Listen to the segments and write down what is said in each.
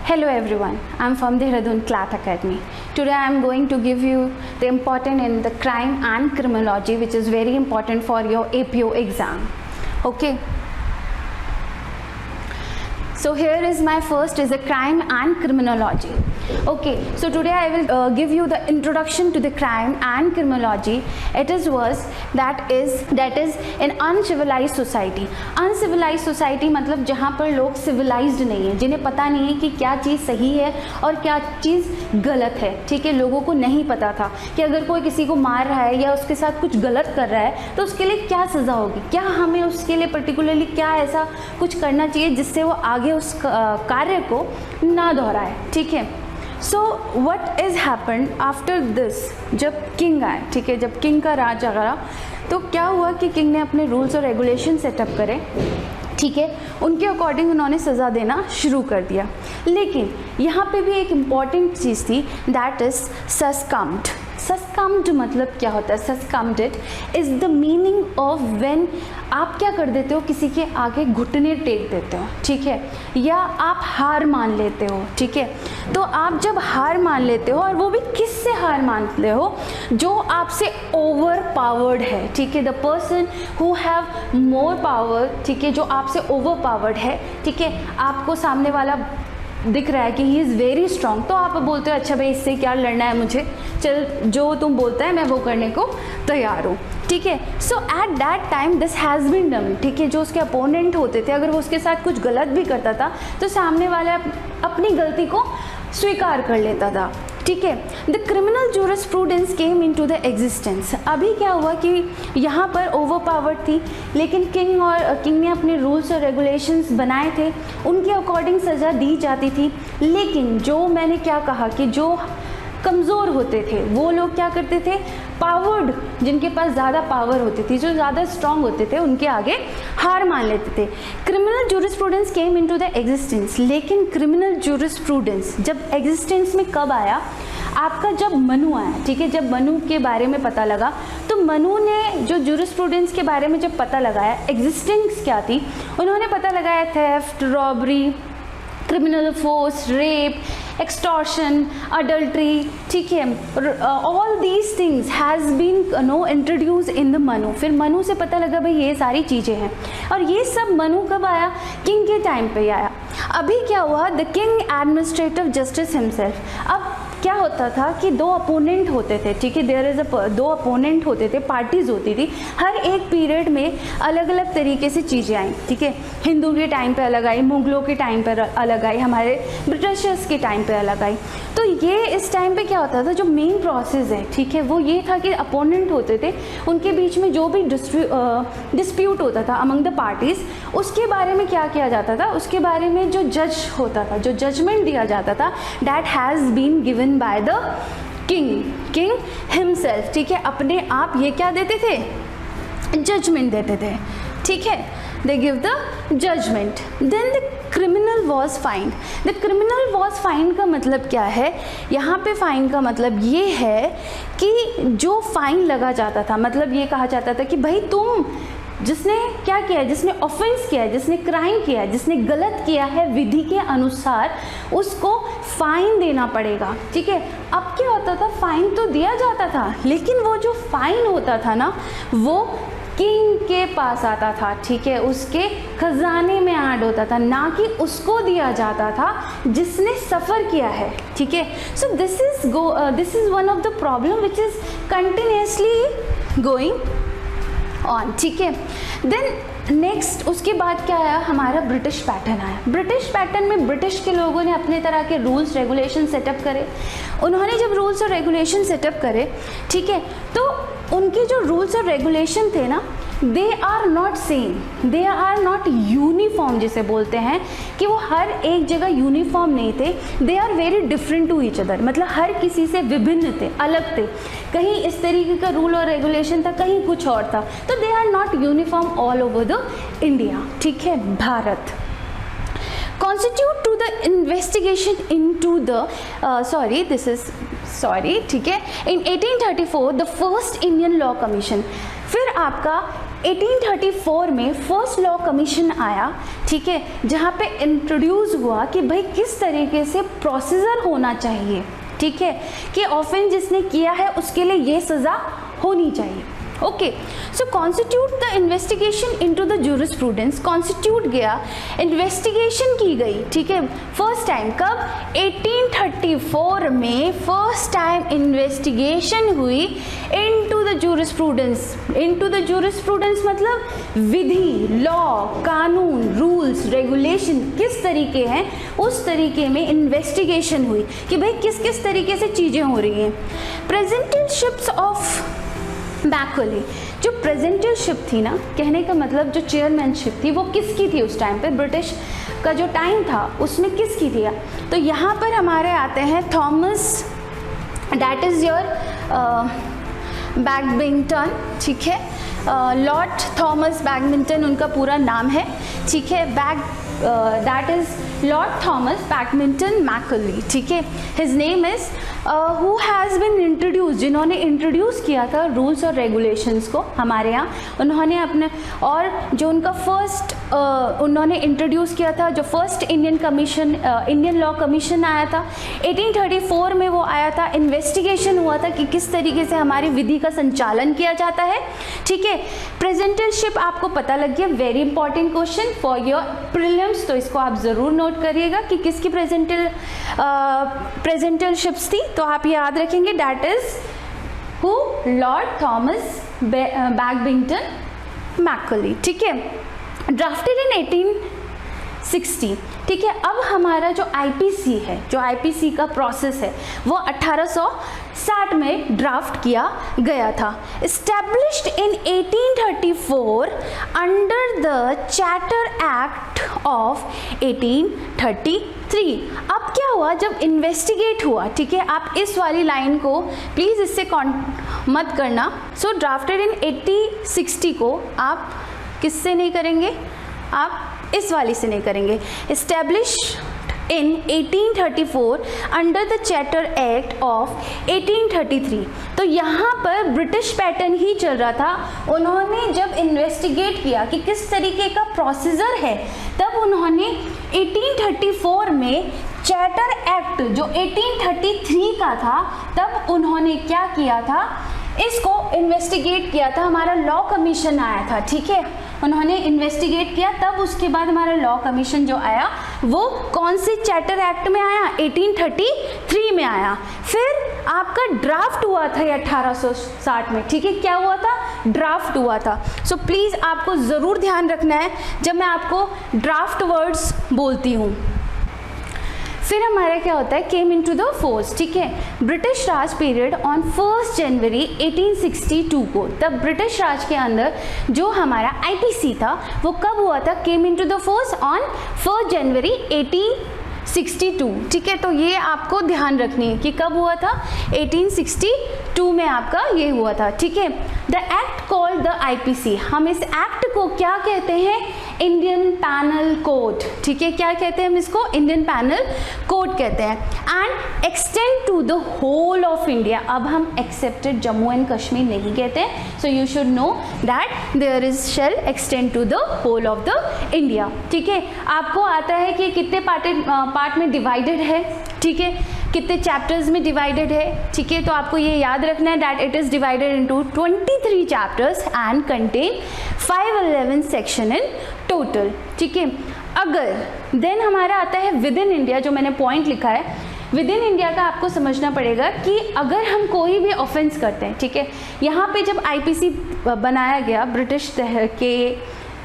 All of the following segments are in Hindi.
Hello everyone, I am from Dehradun Clat Academy. Today I am going to give you the important in the crime and criminology, which is very important for your APO exam. Okay. So here is my first is a crime and criminology. Okay, so today I will give you the introduction to the crime and criminology. It is was that is an uncivilized society. Uncivilized society मतलब जहाँ पर लोग civilized नहीं है, जिन्हें पता नहीं है कि क्या चीज़ सही है और क्या चीज़ गलत है. ठीक है, लोगों को नहीं पता था कि अगर कोई किसी को मार रहा है या उसके साथ कुछ गलत कर रहा है तो उसके लिए क्या सज़ा होगी, क्या हमें उसके लिए पर्टिकुलरली क्या ऐसा कुछ करना चाहिए जिससे वो आगे उस कार्य को ना दोहराए. ठीक है. So what is happened after this, जब किंग आए, ठीक है, जब किंग का राज आया तो क्या हुआ कि किंग ने अपने रूल्स और रेगुलेशन सेटअप करे. ठीक है, उनके अकॉर्डिंग उन्होंने सज़ा देना शुरू कर दिया. लेकिन यहाँ पे भी एक इम्पॉर्टेंट चीज़ थी, दैट इज़ सस्कम्ड. सस्कम्ड मतलब क्या होता है? Succumbed is the meaning of when आप क्या कर देते हो, किसी के आगे घुटने टेक देते हो. ठीक है, या आप हार मान लेते हो. ठीक है, तो आप जब हार मान लेते हो, और वो भी किससे हार मानते हो? जो आपसे ओवर पावर्ड है. ठीक है, the person who have more power. ठीक है, जो आपसे ओवर पावर्ड है. ठीक है, आपको सामने वाला दिख रहा है कि ही इज़ वेरी स्ट्रॉन्ग, तो आप बोलते हो अच्छा भाई इससे क्या लड़ना है मुझे, चल जो तुम बोलता है मैं वो करने को तैयार हूँ. ठीक है, so at that time this has been done. ठीक है, जो उसके अपोनेंट होते थे, अगर वो उसके साथ कुछ गलत भी करता था तो सामने वाला अपनी गलती को स्वीकार कर लेता था. ठीक है, the criminal jurisprudence came into the existence. अभी क्या हुआ कि यहाँ पर ओवर पावर थी, लेकिन किंग ने अपने रूल्स और रेगुलेशंस बनाए थे, उनके अकॉर्डिंग सज़ा दी जाती थी. लेकिन जो मैंने क्या कहा कि जो कमज़ोर होते थे वो लोग क्या करते थे, पावर्ड, जिनके पास ज़्यादा पावर होती थी, जो ज़्यादा स्ट्रॉन्ग होते थे, उनके आगे हार मान लेते थे. Criminal jurisprudence came into the existence. लेकिन क्रिमिनल जूरिस्प्रूडेंस जब एग्जिस्टेंस में कब आया? आपका जब मनु आया. ठीक है, जब मनु के बारे में पता लगा, तो मनु ने जो जूरिस्प्रूडेंस के बारे में जब पता लगाया, एग्जिस्टेंस क्या थी, उन्होंने पता लगाया theft, robbery, criminal force, rape, extortion, adultery. ठीक है, all these things has been introduce in the Manu. फिर मनु से पता लगा भाई ये सारी चीज़ें हैं, और ये सब मनु कब आया? किंग के टाइम पे आया. अभी क्या हुआ? The king administrative justice himself. अब क्या होता था कि दो अपोनेंट होते थे. ठीक है, देयर इज़ दो अपोनेंट होते थे, पार्टीज़ होती थी. हर एक पीरियड में अलग अलग तरीके से चीज़ें आई. ठीक है, हिंदू के टाइम पे अलग आई, मुगलों के टाइम पर अलग आई, हमारे ब्रिटिशर्स के टाइम पे अलग आई. तो ये इस टाइम पे क्या होता था, जो मेन प्रोसेस है, ठीक है, वो ये था कि अपोनेंट होते थे, उनके बीच में जो भी डिस्प्यूट होता था अमंग द पार्टीज़, उसके बारे में क्या किया जाता था, उसके बारे में जो जज होता था, जो जजमेंट दिया जाता था, that has been given by the king himself. ठीक है, अपने आप ये क्या देते थे? जजमेंट देते थे. ठीक है, they give the judgment. Then the criminal was fined. The criminal was fined का मतलब क्या है? यहाँ पे फाइन का मतलब ये है कि जो फाइन लगा जाता था, मतलब ये कहा जाता था कि भाई तुम जिसने क्या किया है, जिसने ऑफेंस किया है, जिसने क्राइम किया है, जिसने गलत किया है, विधि के अनुसार उसको फाइन देना पड़ेगा. ठीक है, अब क्या होता था, फाइन तो दिया जाता था, लेकिन वो जो फाइन होता था ना, वो किंग के पास आता था. ठीक है, उसके खजाने में ऐड होता था, ना कि उसको दिया जाता था जिसने सफ़र किया है. ठीक है, so this is one of the problem which is continuously going on. ठीक है, देन नेक्स्ट उसके बाद क्या आया? हमारा ब्रिटिश पैटर्न आया. ब्रिटिश पैटर्न में ब्रिटिश के लोगों ने अपने तरह के रूल्स रेगुलेशन सेटअप करे. उन्होंने जब रूल्स और रेगुलेशन सेटअप करे, ठीक है, तो उनके जो रूल्स और रेगुलेशन थे ना, they are not same, they are not uniform, जिसे बोलते हैं कि वो हर एक जगह यूनिफॉर्म नहीं थे. They are very different to each other, मतलब हर किसी से विभिन्न थे, अलग थे. कहीं इस तरीके का रूल और रेगुलेशन था, कहीं कुछ और था. तो they are not uniform all over the India. ठीक है, Bharat constitute to the investigation into the ठीक है, in 1834 the first Indian Law Commission. फिर आपका 1834 में फर्स्ट लॉ कमीशन आया, ठीक है, जहाँ पे इंट्रोड्यूस हुआ कि भाई किस तरीके से प्रोसीजर होना चाहिए, ठीक है, कि ऑफेंस जिसने किया है उसके लिए ये सज़ा होनी चाहिए। Okay, so constitute the investigation into the jurisprudence, constitute गया, इन्वेस्टिगेशन की गई, ठीक है, फर्स्ट टाइम कब, 1834 में फर्स्ट टाइम इन्वेस्टिगेशन हुई into the jurisprudence. Into the jurisprudence मतलब विधि, लॉ, कानून, रूल्स, रेगुलेशन किस तरीके हैं उस तरीके में इन्वेस्टिगेशन हुई कि भाई किस किस तरीके से चीज़ें हो रही हैं। प्रेजेंटरशिप्स ऑफ मैकॉले, जो प्रेजेंटरशिप थी ना, कहने का मतलब जो चेयरमैनशिप थी वो किसकी थी उस टाइम पे, ब्रिटिश का जो टाइम था उसमें किसकी थी? तो यहाँ पर हमारे आते हैं Thomas, that is your badminton, ठीक है, लॉर्ड थॉमस बैडमिंटन उनका पूरा नाम है, ठीक है, that is Lord Thomas badminton Macaulay, ठीक है, his name is who has been introduce, जिन्होंने इंट्रोड्यूस किया था रूल्स और रेगुलेशंस को हमारे यहाँ, उन्होंने अपने, और जो उनका फर्स्ट उन्होंने इंट्रोड्यूस किया था, जो फर्स्ट इंडियन लॉ कमीशन आया था 1834 में, वो आया था, इन्वेस्टिगेशन हुआ था कि किस तरीके से हमारी विधि का संचालन किया जाता है, ठीक है। प्रेजेंटरशिप आपको पता लग गया, very important question for your prelims, तो इसको आप ज़रूर नोट करिएगा कि किसकी प्रेजेंटरशिप्स थी, तो आप याद रखेंगे that is who, Lord Thomas badminton Macaulay, ठीक है, ड्राफ्टेड इन 1860, ठीक है। अब हमारा जो आईपीसी है, जो आईपीसी का प्रोसेस है वो 1860 में ड्राफ्ट किया गया था। Established in 1834 under the charter act of 1833। अब क्या हुआ जब इन्वेस्टिगेट हुआ, ठीक है, आप इस वाली लाइन को प्लीज़ इससे मत करना। सो ड्राफ्टेड इन 1860 को आप किससे नहीं करेंगे, आप इस वाली से नहीं करेंगे। Established in 1834 under the charter act of 1833। तो यहाँ पर ब्रिटिश पैटर्न ही चल रहा था। उन्होंने जब इन्वेस्टिगेट किया कि किस तरीके का प्रोसीजर है, तब उन्होंने 1834 में चार्टर एक्ट जो 1833 का था, तब उन्होंने क्या किया था, इसको इन्वेस्टिगेट किया था। हमारा लॉ कमीशन आया था, ठीक है, उन्होंने इन्वेस्टिगेट किया, तब उसके बाद हमारा लॉ कमीशन जो आया वो कौन से चार्टर एक्ट में आया, 1833 में आया। फिर आपका ड्राफ्ट हुआ था ये 1860 में, ठीक है, क्या हुआ था, ड्राफ्ट हुआ था। सो प्लीज़ आपको ज़रूर ध्यान रखना है जब मैं आपको ड्राफ्ट वर्ड्स बोलती हूँ। फिर हमारा क्या होता है, केम इन टू द फोर्स, ठीक है, ब्रिटिश राज पीरियड ऑन 1 जनवरी 1862 को, तब ब्रिटिश राज के अंदर जो हमारा आईपीसी था वो कब हुआ था, केम इन टू द फोर्स ऑन 1 जनवरी 1862, ठीक है। तो ये आपको ध्यान रखनी है कि कब हुआ था, 1862 में आपका ये हुआ था, ठीक है। The act called the IPC, हम इस एक्ट को क्या कहते हैं, इंडियन पैनल कोड, ठीक है, क्या कहते हैं हम इसको, इंडियन पैनल कोड कहते हैं। And extend to the whole of India, अब हम एक्सेप्टेड जम्मू एंड कश्मीर नहीं कहते, so you should know that there is shall extend to the whole of the India, ठीक है। आपको आता है कि कितने पार्ट में डिवाइडेड है, ठीक है, कितने चैप्टर्स में डिवाइडेड है, ठीक है, तो आपको ये याद रखना है that it is divided into 23 chapters and contain 511 section in total, ठीक है। अगर देन हमारा आता है विद इन इंडिया, जो मैंने पॉइंट लिखा है, विद इन इंडिया का आपको समझना पड़ेगा कि अगर हम कोई भी ऑफेंस करते हैं, ठीक है, यहाँ पे जब आईपीसी बनाया गया ब्रिटिश के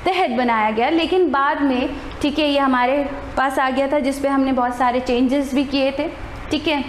तहत बनाया गया, लेकिन बाद में, ठीक है, ये हमारे पास आ गया था जिस पे हमने बहुत सारे चेंजेस भी किए थे, ठीक है।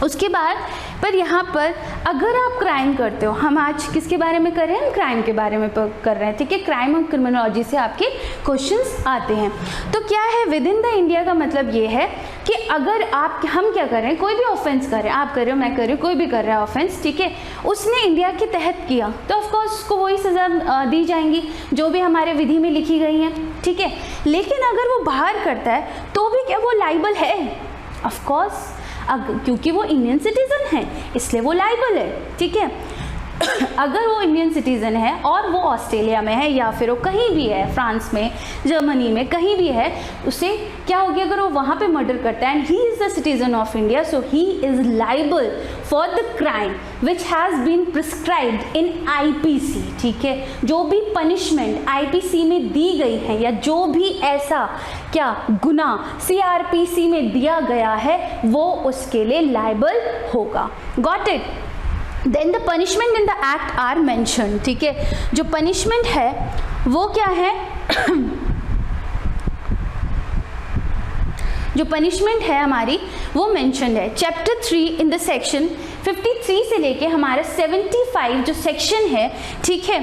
उसके बाद पर यहाँ पर अगर आप क्राइम करते हो, हम आज किसके बारे में कर रहे हैं, हम क्राइम के बारे में कर रहे हैं, ठीक है, क्राइम और क्रिमिनोलॉजी से आपके क्वेश्चंस आते हैं। तो क्या है विद इन द इंडिया का मतलब ये है कि अगर हम क्या कर रहे हैं, कोई भी ऑफेंस कर रहे हैं, आप कर रहे हो, मैं कर रही हूँ, कोई भी कर रहा है ऑफेंस, ठीक है, उसने इंडिया के तहत किया तो ऑफकोर्स उसको वही सज़ा दी जाएंगी जो भी हमारे विधि में लिखी गई हैं, ठीक है। लेकिन अगर वो बाहर करता है तो भी क्या वो लाइबल है, ऑफकोर्स, क्योंकि वो इंडियन सिटीजन है इसलिए वो लाइबल है, ठीक है। अगर वो इंडियन सिटीज़न है और वो ऑस्ट्रेलिया में है या फिर वो कहीं भी है, फ्रांस में, जर्मनी में, कहीं भी है, उसे क्या होगी, अगर वो वहाँ पे मर्डर करता है and he is the citizen of India, so he is liable for the crime which has been prescribed in IPC। ठीक है, जो भी पनिशमेंट IPC में दी गई है या जो भी ऐसा क्या गुनाह CRPC में दिया गया है वो उसके लिए लाइबल होगा। Got it? Then the punishment in the act are mention. ठीक है, जो पनिशमेंट है वो क्या है जो पनिशमेंट है हमारी वो मेंशन है चैप्टर 3 इन द सेक्शन 53 से लेके हमारा 75 जो सेक्शन है, ठीक है,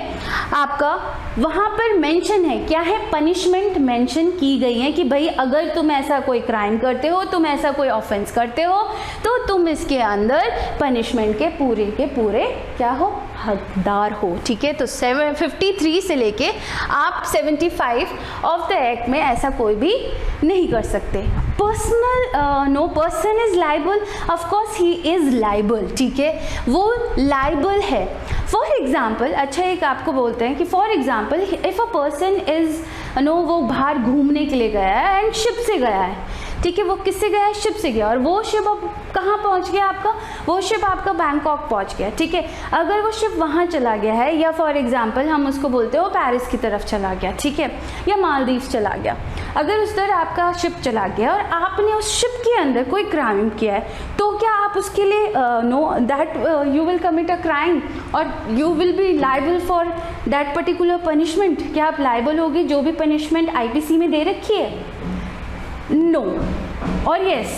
आपका वहाँ पर मेंशन है, क्या है, पनिशमेंट मेंशन की गई है कि भाई अगर तुम ऐसा कोई क्राइम करते हो, तुम ऐसा कोई ऑफेंस करते हो, तो तुम इसके अंदर पनिशमेंट के पूरे क्या हो, हकदार हो। ठीक है, तो 53 से लेके आप 75 ऑफ द एक्ट में ऐसा कोई भी नहीं कर सकते। Personal no person is liable, of course he is liable. ठीक है, वो लाइबल है। फॉर एग्जाम्पल, अच्छा एक आपको बोलते हैं कि for example if a person is no वो बाहर घूमने के लिए गया है एंड शिप से गया है, ठीक है, वो किससे गया है, शिप से गया, और वो शिप अब कहाँ पहुँच गया आपका, वो शिप आपका बैंकॉक पहुँच गया। ठीक है, अगर वो शिप वहाँ चला गया है या फॉर एग्जांपल हम उसको बोलते हैं वो पेरिस की तरफ चला गया, ठीक है, या मालदीव चला गया, अगर उस तरह आपका शिप चला गया और आपने उस शिप के अंदर कोई क्राइम किया है, तो क्या आप उसके लिए know that you will commit a crime और you will be liable for that particular punishment? क्या आप लाइबल होगी जो भी पनिशमेंट IPC में दे रखी है? नो और yes,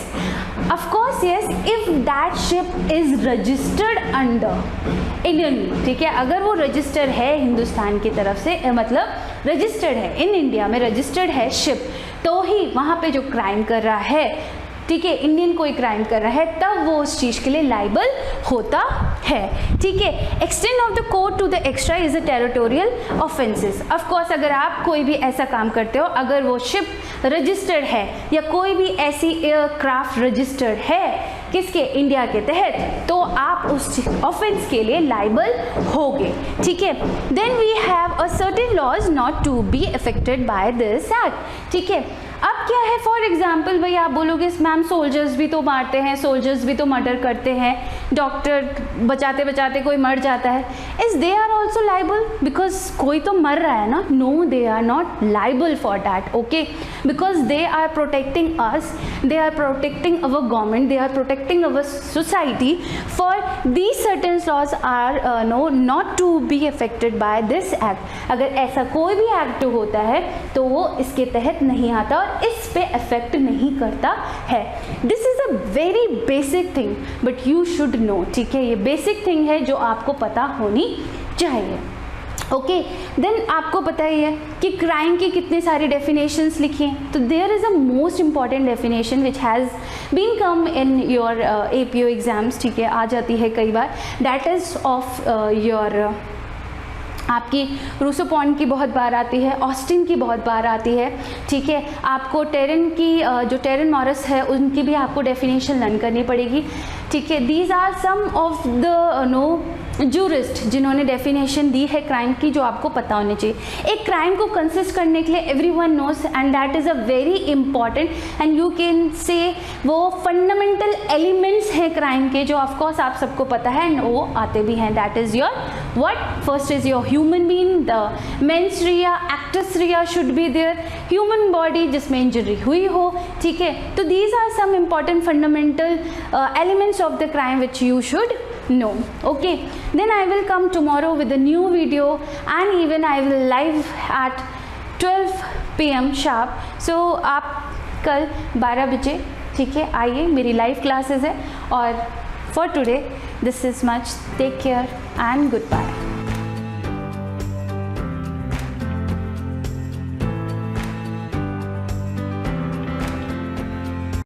of course yes, if that ship is registered under Indian, ठीक है, अगर वो रजिस्टर्ड है हिंदुस्तान की तरफ से, मतलब रजिस्टर्ड है इन इंडिया में, रजिस्टर्ड है शिप, तो ही वहाँ पे जो क्राइम कर रहा है, ठीक है, इंडियन कोई क्राइम कर रहा है, तब वो उस चीज़ के लिए लाइबल होता है। ठीक है, extend of the code to the extra is a territorial offences. Of course अगर आप कोई भी ऐसा काम करते हो, अगर वो शिप रजिस्टर्ड है या कोई भी ऐसी एयरक्राफ्ट रजिस्टर्ड है किसके, इंडिया के तहत, तो आप उस ऑफेंस के लिए लाइबल होगे। ठीक है, then we have a certain laws not to be affected by this act. ठीक है, अब क्या है, फॉर एग्जाम्पल भाई आप बोलोगे मैम सोल्जर्स भी तो मारते हैं, सोल्जर्स भी तो मर्डर करते हैं, डॉक्टर बचाते बचाते कोई मर जाता है, is they are also liable? Because कोई तो मर रहा है ना, no they are not liable for that, okay, because they are protecting us, they are protecting our government, they are protecting our society, for these certain laws are no not to be affected by this act. अगर ऐसा कोई भी एक्ट होता है तो वो इसके तहत नहीं आता और इस पे अफेक्ट नहीं करता है। This is a very basic thing but you should no. ठीक है, ये बेसिक थिंग है जो आपको पता होनी चाहिए। ओके, देन आपको पता ही है कि क्राइम की कितने सारी डेफिनेशंस लिखी हैं, तो there is a most important definition which has been come in your APO exams, ठीक है, आ जाती है कई बार, दैट इज़ ऑफ योर आपकी रूसो पॉइंट की बहुत बार आती है, ऑस्टिन की बहुत बार आती है। ठीक है, आपको टेरन की जो टेरन मॉरिस है उनकी भी आपको डेफिनेशन लर्न करनी पड़ेगी। ठीक है, these are some of the no jurist जिन्होंने डेफिनेशन दी है क्राइम की, जो आपको पता होनी चाहिए। एक क्राइम को कंसिस्ट करने के लिए everyone knows and that is a very important and you can say वो फंडामेंटल एलिमेंट्स हैं क्राइम के, जो ऑफकोर्स आप सबको पता है एंड वो आते भी हैं। That is your what, first is your human being, the mens rea, actus rea should be there, human body जिसमें इंजरी हुई हो। ठीक है, तो these are some important fundamental elements of the crime which you should know. Okay, then I will come tomorrow with a new video and even I will live at 12 PM sharp. So आप कल 12 बजे, ठीक है, आइए, मेरी लाइव क्लासेस है। और for today this is much. Take care and goodbye.